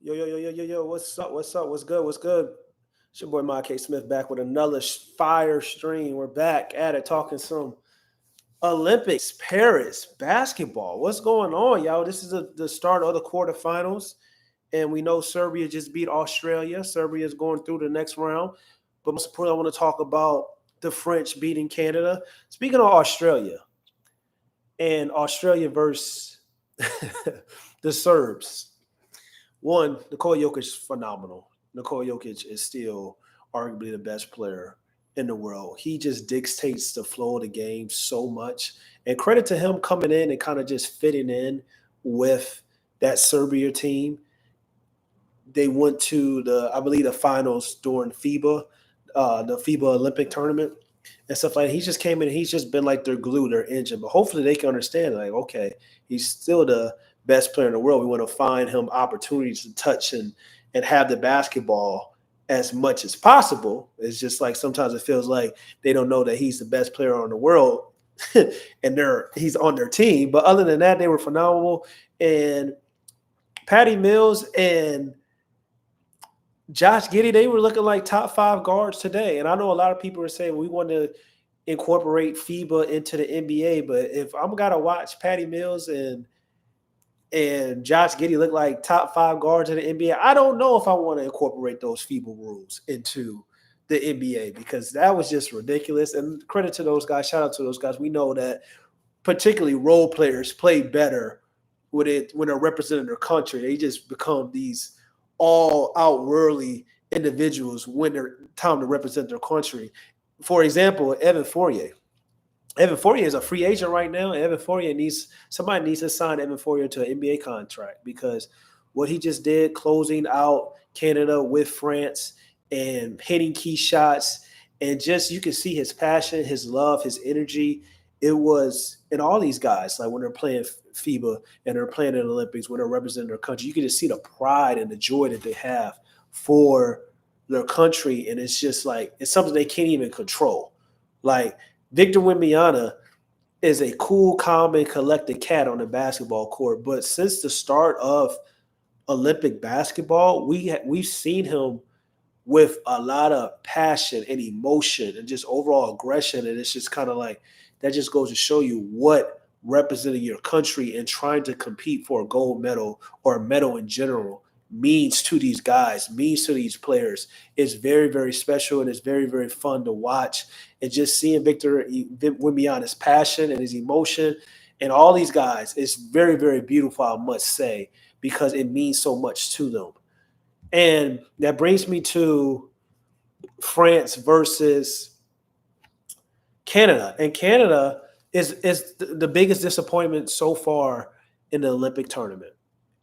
Yo, yo, yo, yo, yo, yo, what's up? What's up? What's good? What's good? It's your boy Mike K. Smith back with another fire stream. We're back at it talking some Olympics, Paris, basketball. What's going on, y'all? This is the start of the quarterfinals, and we know Serbia just beat Australia. Serbia is going through the next round. But most importantly, I want to talk about the French beating Canada. Speaking of Australia, and Australia versus the Serbs. One, Nikola Jokic is phenomenal. Nikola Jokic is still arguably the best player in the world. He just dictates the flow of the game so much. And credit to him coming in and kind of just fitting in with that Serbia team. They went to I believe, the finals during FIBA, the FIBA Olympic tournament and stuff like that. He just came in and he's just been like their glue, their engine. But hopefully they can understand, like, okay, he's still the best player in the world. We want to find him opportunities to touch and have the basketball as much as possible. It's just like sometimes it feels like they don't know that he's the best player in the world and he's on their team. But other than that, they were phenomenal. And Patty Mills and Josh Giddey, they were looking like top 5 guards today. And I know a lot of people are saying we want to incorporate FIBA into the NBA, but if I'm gotta watch Patty Mills and Josh Giddey look like top 5 guards in the NBA, I don't know if I want to incorporate those FIBA rules into the NBA because that was just ridiculous. And credit to those guys, shout out to those guys. We know that particularly role players play better when they're representing their country. They just become these all-out worldly individuals when they're time to represent their country. For example, Evan Fournier. Evan Fournier is a free agent right now. Evan Fournier somebody needs to sign Evan Fournier to an NBA contract because what he just did, closing out Canada with France and hitting key shots, and just you can see his passion, his love, his energy. It was in all these guys, like when they're playing FIBA and they're playing in the Olympics, when they're representing their country, you can just see the pride and the joy that they have for their country, and it's just like it's something they can't even control. Like Victor Wembanyama is a cool, calm, and collected cat on the basketball court. But since the start of Olympic basketball, we've seen him with a lot of passion and emotion and just overall aggression. And it's just kind of like that just goes to show you what representing your country and trying to compete for a gold medal or a medal in general means to these guys, means to these players. It's very, very special and it's very, very fun to watch. And just seeing Victor Wembanyama's passion and his emotion and all these guys is very, very beautiful, I must say, because it means so much to them. And that brings me to France versus Canada. And Canada is the biggest disappointment so far in the Olympic tournament.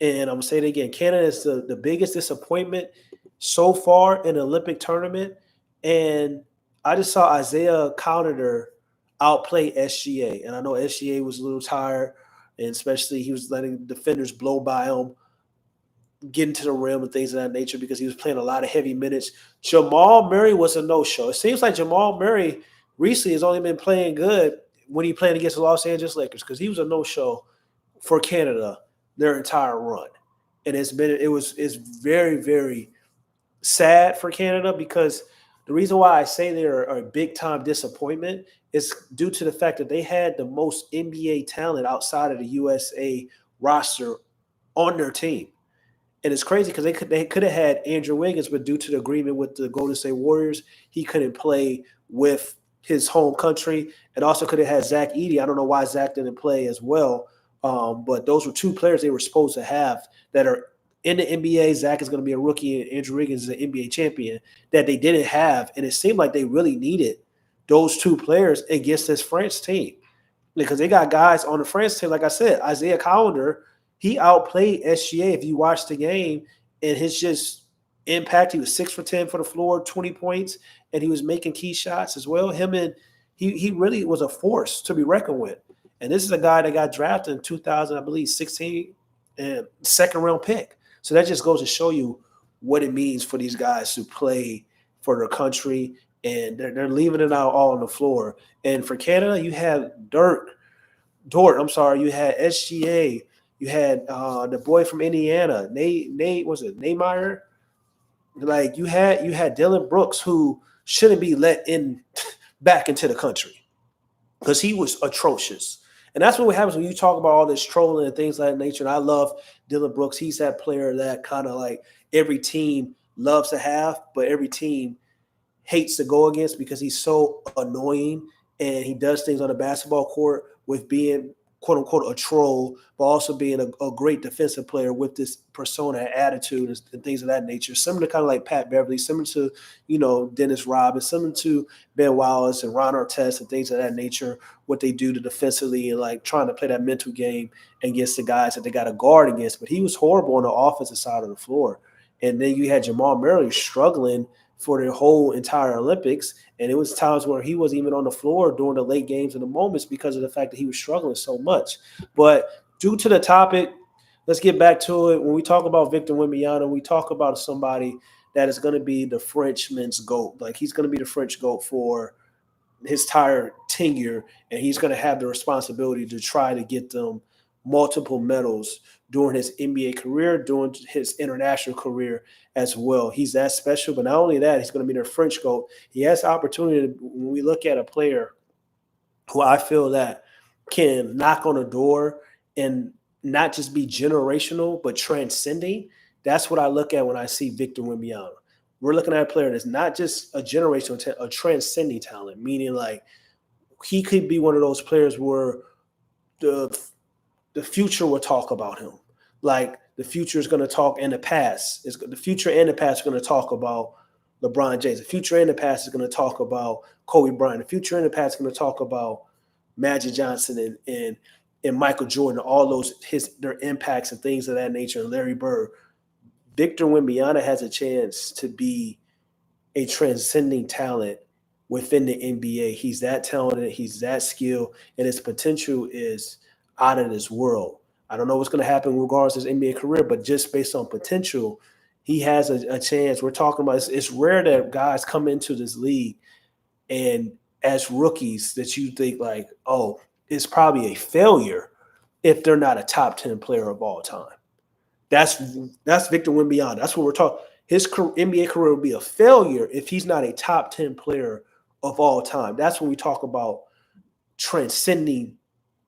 And I'm going to say it again. Canada is the biggest disappointment so far in the Olympic tournament. And I just saw Isaiah Cowder outplay SGA. And I know SGA was a little tired, and especially he was letting defenders blow by him, getting to the rim and things of that nature because he was playing a lot of heavy minutes. Jamal Murray was a no-show. It seems like Jamal Murray recently has only been playing good when he played against the Los Angeles Lakers because he was a no-show for Canada their entire run. And it's very, very sad for Canada because the reason why I say they're a big-time disappointment is due to the fact that they had the most NBA talent outside of the USA roster on their team. And it's crazy because they could have had Andrew Wiggins, but due to the agreement with the Golden State Warriors, he couldn't play with his home country. And also could have had Zach Edey. I don't know why Zach didn't play as well. But those were two players they were supposed to have that are in the NBA. Zach is going to be a rookie, and Andrew Wiggins is an NBA champion that they didn't have. And it seemed like they really needed those two players against this France team because they got guys on the France team. Like I said, Isaiah Cowder, he outplayed SGA if you watch the game, and his just impact, he was 6 for 10 for the floor, 20 points, and he was making key shots as well. He really was a force to be reckoned with. And this is a guy that got drafted in 2000, I believe, 16, and second-round pick. So that just goes to show you what it means for these guys to play for their country, and they're leaving it out all on the floor. And for Canada, you had you had SGA, You had the boy from Indiana, Nate was it Nehmeyer? Like you had Dylan Brooks, who shouldn't be let in back into the country because he was atrocious. And that's what happens when you talk about all this trolling and things like that nature. And I love Dylan Brooks. He's that player that kind of like every team loves to have, but every team hates to go against because he's so annoying and he does things on the basketball court with being quote unquote a troll, but also being a great defensive player with this persona and attitude and things of that nature. Similar to kind of like Pat Beverly, similar to, Dennis Rodman, similar to Ben Wallace and Ron Artest and things of that nature, what they do to defensively and like trying to play that mental game against the guys that they got to guard against. But he was horrible on the offensive side of the floor. And then you had Jamal Murray struggling for the whole entire Olympics. And it was times where he wasn't even on the floor during the late games and the moments because of the fact that he was struggling so much. But due to the topic, let's get back to it. When we talk about Victor Wembanyama, we talk about somebody that is going to be the Frenchman's GOAT. Like he's going to be the French GOAT for his entire tenure, and he's going to have the responsibility to try to get them multiple medals during his NBA career, during his international career as well. He's that special, but not only that, he's going to be their French GOAT. He has the opportunity when we look at a player who I feel that can knock on a door and not just be generational, but transcending. That's what I look at when I see Victor Wembanyama. We're looking at a player that's not just a generational, a transcending talent, meaning like he could be one of those players where the future will talk about him. Like the future is going to talk, and the past is the future and the past are going to talk about LeBron James. The future and the past is going to talk about Kobe Bryant. The future and the past is going to talk about Magic Johnson and Michael Jordan. All those their impacts and things of that nature. And Larry Bird. Victor Wembanyama has a chance to be a transcending talent within the NBA. He's that talented, he's that skilled, and his potential is out of this world. I don't know what's going to happen in regards to his NBA career, but just based on potential, he has a chance. We're talking about it's rare that guys come into this league and as rookies that you think like, oh, it's probably a failure if they're not a top 10 player of all time. That's Victor Wembanyama. That's what we're talking. His NBA career will be a failure if he's not a top 10 player of all time. That's when we talk about transcending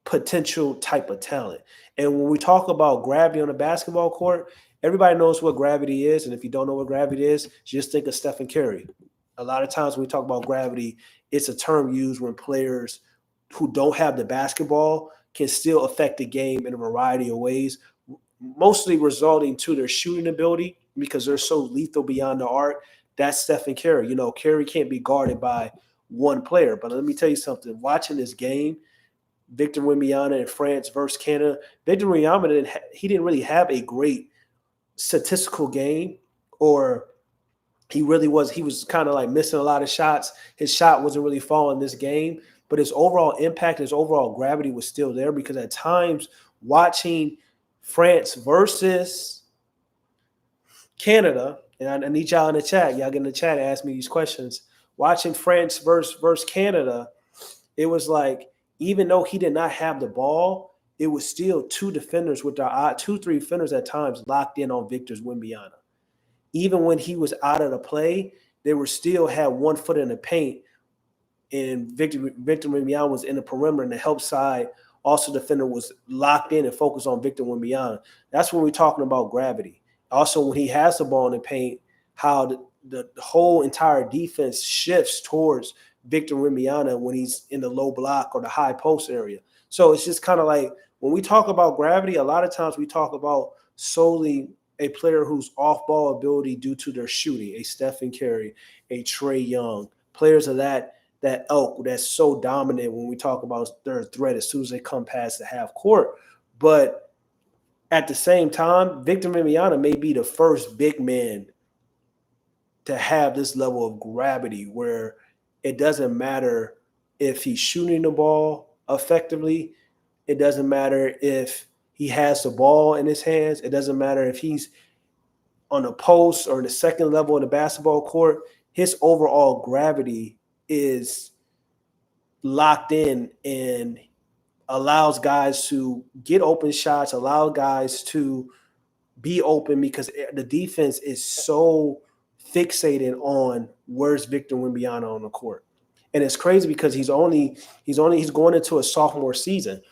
potential type of talent. And when we talk about gravity on a basketball court, everybody knows what gravity is. And if you don't know what gravity is, just think of Stephen Curry. A lot of times when we talk about gravity, it's a term used when players who don't have the basketball can still affect the game in a variety of ways, mostly resulting to their shooting ability because they're so lethal beyond the arc. That's Stephen Curry. Curry can't be guarded by one player. But let me tell you something. Watching this game, Victor Wembanyama in France versus Canada, Victor Wembanyama didn't really have a great statistical game, or he was kind of like missing a lot of shots. His shot wasn't really falling this game, but his overall impact, his overall gravity was still there because at times watching France versus Canada, and I need y'all in the chat. Y'all get in the chat and ask me these questions. Watching France versus Canada, it was like, even though he did not have the ball, it was still two, three defenders at times locked in on Victor's Wembanyama. Even when he was out of the play, they were still had 1 foot in the paint, and Victor Wembanyama was in the perimeter, and the help side also defender was locked in and focused on Victor Wembanyama. That's when we're talking about gravity. Also, when he has the ball in the paint, how the whole entire defense shifts towards Victor Wembanyama when he's in the low block or the high post area. So it's just kind of like when we talk about gravity, a lot of times we talk about solely a player who's off-ball ability due to their shooting, a Stephen Curry, a Trae Young, players of that ilk that's so dominant when we talk about their threat as soon as they come past the half court. But at the same time, Victor Wembanyama may be the first big man to have this level of gravity where it doesn't matter if he's shooting the ball effectively. It doesn't matter if he has the ball in his hands. It doesn't matter if he's on the post or the second level of the basketball court. His overall gravity is locked in, and allows guys to get open shots, allow guys to be open because the defense is so fixated on where's Victor Wembanyama on the court. And it's crazy because he's going into a sophomore season.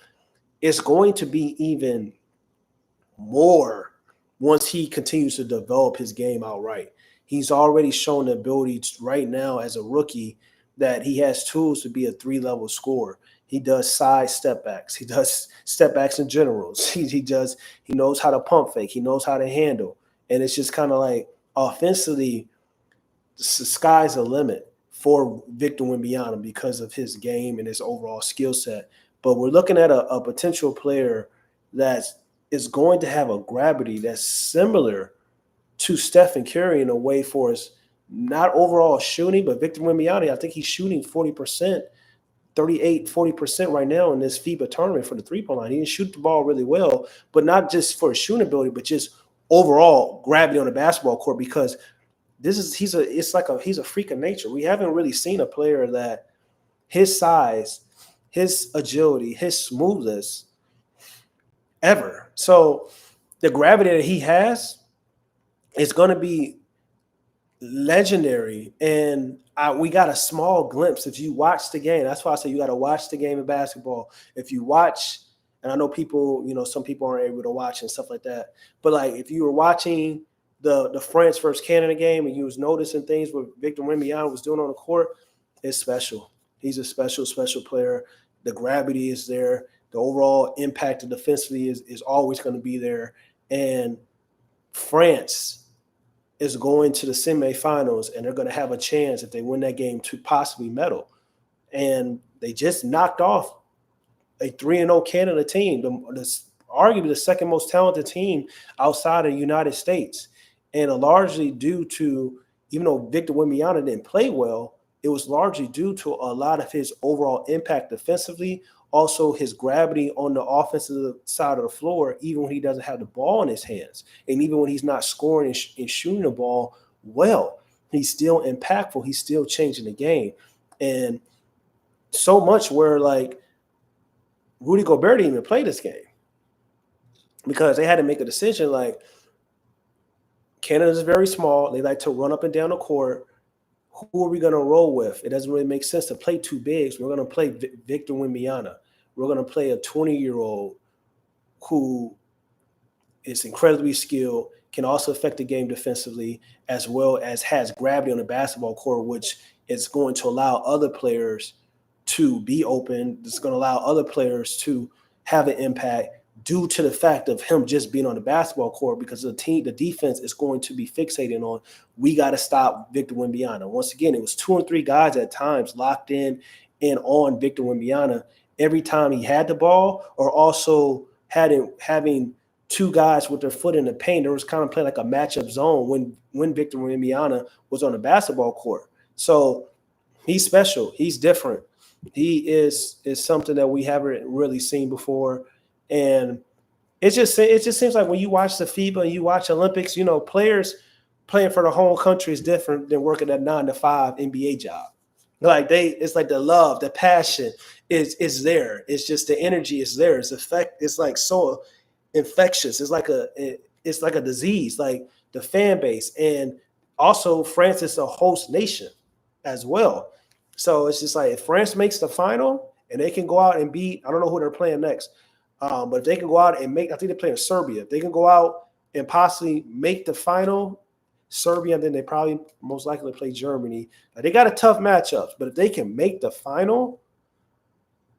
It's going to be even more once he continues to develop his game outright. He's already shown the ability right now as a rookie that he has tools to be a 3-level scorer. He does side step backs. He does step backs in generals. He knows how to pump fake. He knows how to handle. And it's just kind of like offensively, the sky's the limit for Victor Wembanyama because of his game and his overall skill set. But we're looking at a potential player that is going to have a gravity that's similar to Stephen Curry in a way for his not overall shooting, but Victor Wembanyama, I think he's shooting 40%, 40% right now in this FIBA tournament for the three-point line. He didn't shoot the ball really well, but not just for his shooting ability, but just overall gravity on the basketball court because he's a freak of nature. We haven't really seen a player that his size, his agility, his smoothness ever. So the gravity that he has is going to be legendary. And we got a small glimpse. If you watch the game, that's why I say you got to watch the game of basketball. If you watch, and I know people, some people aren't able to watch and stuff like that, but like if you were watching the France versus Canada game and you was noticing things what Victor Wembanyama was doing on the court, it's special. He's a special, special player. The gravity is there. The overall impact defensively is always going to be there. And France is going to the semifinals, and they're going to have a chance if they win that game to possibly medal. And they just knocked off a 3-0 Canada team, arguably the second most talented team outside of the United States. And largely due to, even though Victor Wembanyama didn't play well, it was largely due to a lot of his overall impact defensively, also his gravity on the offensive side of the floor, even when he doesn't have the ball in his hands. And even when he's not scoring and shooting the ball well, he's still impactful. He's still changing the game. And so much where, like, Rudy Gobert didn't even play this game because they had to make a decision like, Canada's very small. They like to run up and down the court. Who are we going to roll with? It doesn't really make sense to play two bigs. We're going to play Victor Wembanyama. We're going to play a 20-year-old who is incredibly skilled, can also affect the game defensively, as well as has gravity on the basketball court, which is going to allow other players to be open. It's going to allow other players to have an impact due to the fact of him just being on the basketball court, because the defense is going to be fixated on, we got to stop Victor Wembanyama. Once again, it was 2 or 3 guys at times locked in and on Victor Wembanyama every time he had the ball, or also having 2 guys with their foot in the paint. There was kind of playing like a matchup zone when Victor Wembanyama was on the basketball court. So he's special. He's different. He is something that we haven't really seen before. And it just seems like when you watch the FIBA and you watch Olympics, players playing for the home country is different than working a 9-to-5 NBA job. Like it's like the love, the passion is there. It's just the energy is there. It's like so infectious. It's like a disease, like the fan base. And also France is a host nation as well. So it's just like if France makes the final and they can go out and beat, I don't know who they're playing next. But if they can go out and I think they're playing Serbia. If they can go out and possibly make the final, Serbia, and then they probably most likely play Germany. Now, they got a tough matchup, but if they can make the final,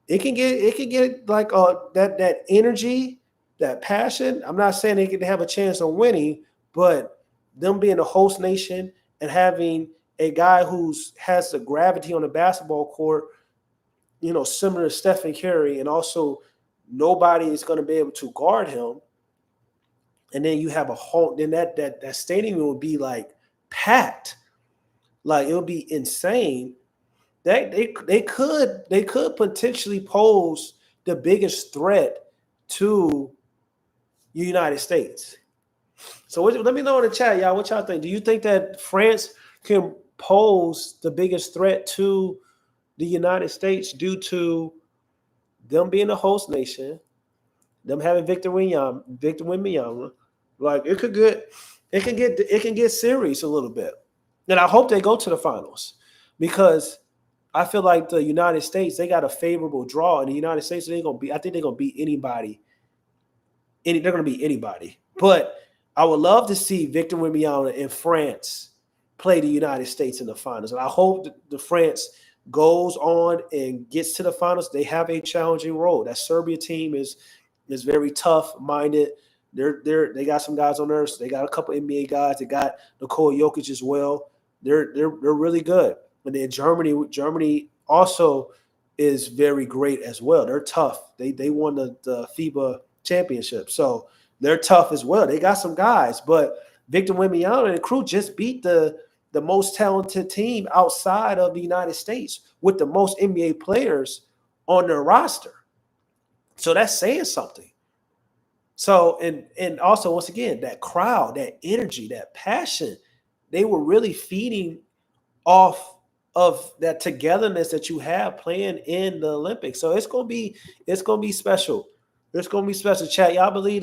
it can get like that energy, that passion. I'm not saying they can have a chance of winning, but them being the host nation and having a guy who has the gravity on the basketball court, similar to Stephen Curry, and also nobody is going to be able to guard him. And then you have then that stadium will be like packed. Like it'll be insane. That they could potentially pose the biggest threat to the United States. So let me know in the chat, y'all, what y'all think. Do you think that France can pose the biggest threat to the United States due to them being a host nation, them having Victor Wembanyama, like it can get serious a little bit. And I hope they go to the finals because I feel like the United States, they got a favorable draw. In the United States, I think they're gonna beat anybody. They're gonna beat anybody. But I would love to see Victor Wembanyama in France play the United States in the finals. And I hope the France goes on and gets to the finals. They have a challenging road. That Serbia team is very tough minded. They got some guys on there. So they got a couple NBA guys. They got Nikola Jokic as well. They're really good. And then Germany also is very great as well. They're tough. They won the FIBA championship, so they're tough as well. They got some guys, but Victor Wembanyama and the crew just beat the most talented team outside of the United States with the most NBA players on their roster. So that's saying something. So and also once again, that crowd, that energy, that passion, they were really feeding off of that togetherness that you have playing in the Olympics. So it's gonna be special. It's gonna be special. Chat, y'all believe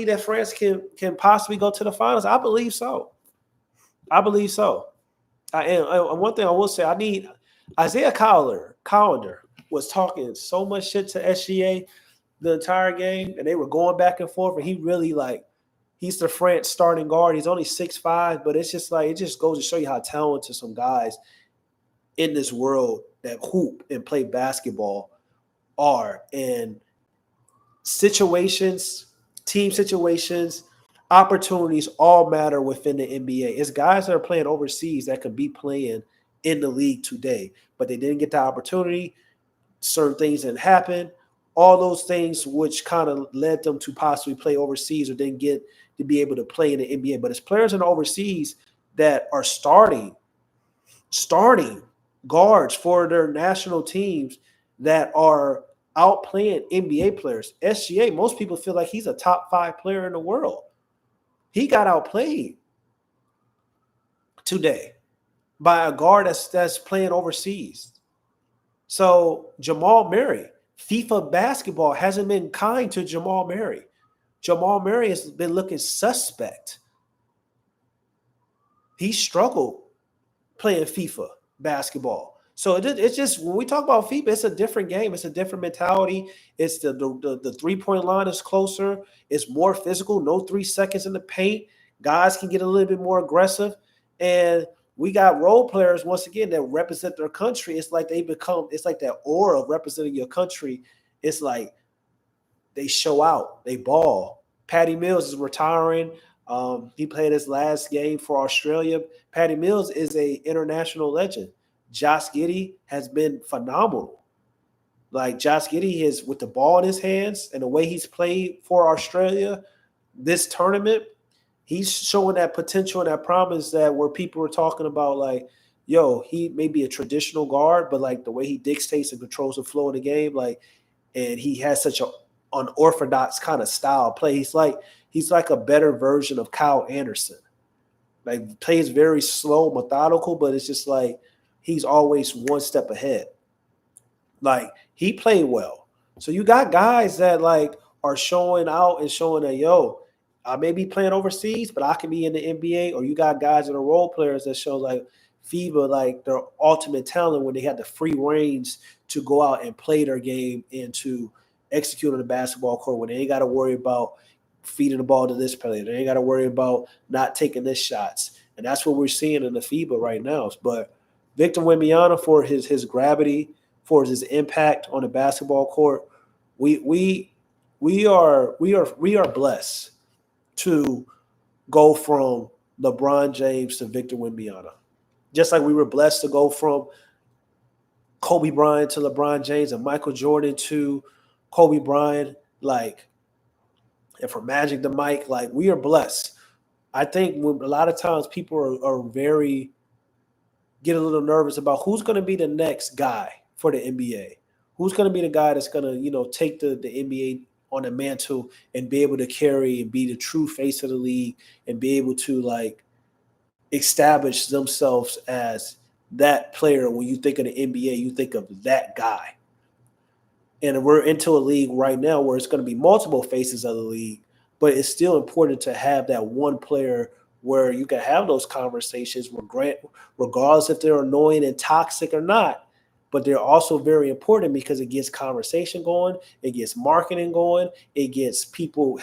that France can possibly go to the finals? I believe so. I believe so. I am. And one thing I will say, I need Isaiah Colander was talking so much shit to SGA the entire game, and they were going back and forth, and he really he's the France starting guard. He's only 6'5", but it's just it just goes to show you how talented some guys in this world that hoop and play basketball are. And situations, team situations, opportunities all matter within the NBA. It's guys that are playing overseas that could be playing in the league today, but they didn't get the opportunity. Certain things didn't happen. All those things which kind of led them to possibly play overseas or didn't get to be able to play in the NBA. But it's players in the overseas that are starting guards for their national teams that are outplaying NBA players. SGA, most people feel like he's a top 5 player in the world. He got outplayed today by a guard that's playing overseas. So Jamal Murray, FIFA basketball hasn't been kind to Jamal Murray. Jamal Murray has been looking suspect. He struggled playing FIFA basketball. So it's just, when we talk about FIBA, it's a different game. It's a different mentality. It's the three-point line is closer. It's more physical. No 3 seconds in the paint. Guys can get a little bit more aggressive. And we got role players, once again, that represent their country. It's like it's like that aura of representing your country. It's like they show out. They ball. Patty Mills is retiring. He played his last game for Australia. Patty Mills is an international legend. Josh Giddey has been phenomenal. Like, Josh Giddey is, with the ball in his hands and the way he's played for Australia this tournament, he's showing that potential and that promise that where people were talking about, like, yo, he may be a traditional guard, but like the way he dictates and controls the flow of the game, like, and he has such an unorthodox kind of style of play. He's like a better version of Kyle Anderson. Like, plays very slow, methodical, but it's just like he's always one step ahead. Like, he played well. So you got guys that like are showing out and showing that, yo, I may be playing overseas, but I can be in the NBA. Or you got guys that are role players that show like FIBA, like their ultimate talent when they had the free reins to go out and play their game and to execute on the basketball court, when they ain't got to worry about feeding the ball to this player. They ain't got to worry about not taking this shots. And that's what we're seeing in the FIBA right now. But Victor Wembanyama, for his gravity, for his impact on the basketball court, we are blessed to go from LeBron James to Victor Wembanyama. Just like we were blessed to go from Kobe Bryant to LeBron James and Michael Jordan to Kobe Bryant, like, and from Magic to Mike, like, we are blessed. I think a lot of times people are get a little nervous about who's going to be the next guy for the NBA. Who's going to be the guy that's going to, take the NBA on the mantle and be able to carry and be the true face of the league and be able to, like, establish themselves as that player. When you think of the NBA, you think of that guy. And we're into a league right now where it's going to be multiple faces of the league, but it's still important to have that one player where you can have those conversations, regardless if they're annoying and toxic or not. But they're also very important because it gets conversation going, it gets marketing going, it gets people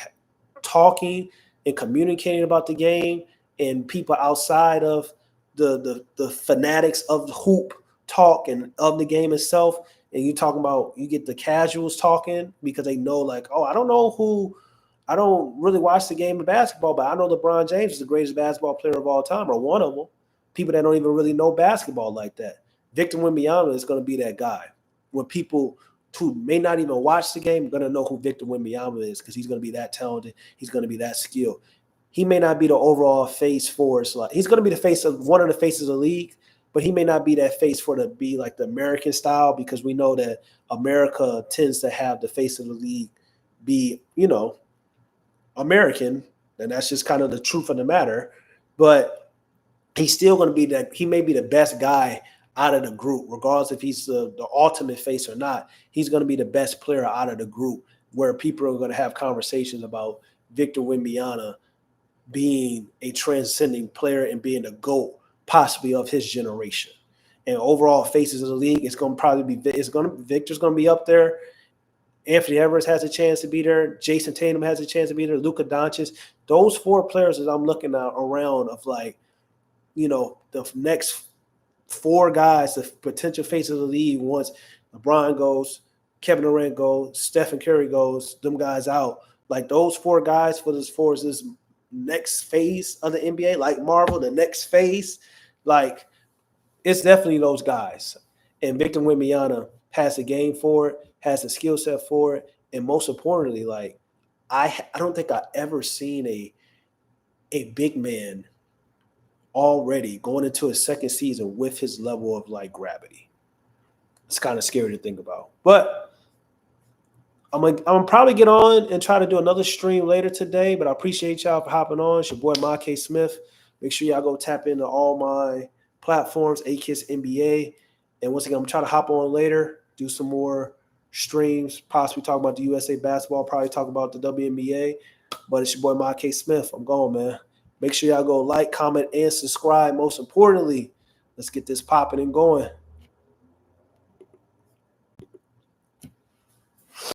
talking and communicating about the game, and people outside of the fanatics of the hoop talk and of the game itself. And you get the casuals talking because they know, like, oh, I don't really watch the game of basketball, but I know LeBron James is the greatest basketball player of all time, or one of them. People that don't even really know basketball like that. Victor Wembanyama is going to be that guy. When people who may not even watch the game are going to know who Victor Wembanyama is, because he's going to be that talented. He's going to be that skilled. He may not be the overall face for us. Like, he's going to be the face of one of the faces of the league, but he may not be that face for the be like the American style, because we know that America tends to have the face of the league be, American, and that's just kind of the truth of the matter. But he's still going to be that. He may be the best guy out of the group, regardless if he's the ultimate face or not. He's going to be the best player out of the group, where people are going to have conversations about Victor Wembanyama being a transcending player and being the GOAT, possibly of his generation. And overall faces of the league, it's going to probably be Victor's going to be up there. Anthony Edwards has a chance to be there. Jason Tatum has a chance to be there. Luka Doncic. Those four players that I'm looking at around of, like, the next four guys, the potential faces of the league once LeBron goes, Kevin Durant goes, Stephen Curry goes, them guys out. Like, those four guys for this next phase of the NBA, like Marvel, the next phase, like, it's definitely those guys. And Victor Wembanyama has the game for it, has the skill set for it, and most importantly, like, I don't think I've ever seen a big man already going into his second season with his level of, like, gravity. It's kind of scary to think about. But I'm gonna probably get on and try to do another stream later today. But I appreciate y'all for hopping on. It's your boy K. Smith. Make sure y'all go tap into all my platforms, AKIS NBA. And once again, I'm trying to hop on later, do some more streams, possibly talk about the USA basketball, probably talk about the WNBA. But it's your boy K. Smith. I'm going, man. Make sure y'all go like, comment, and subscribe. Most importantly, let's get this popping and going.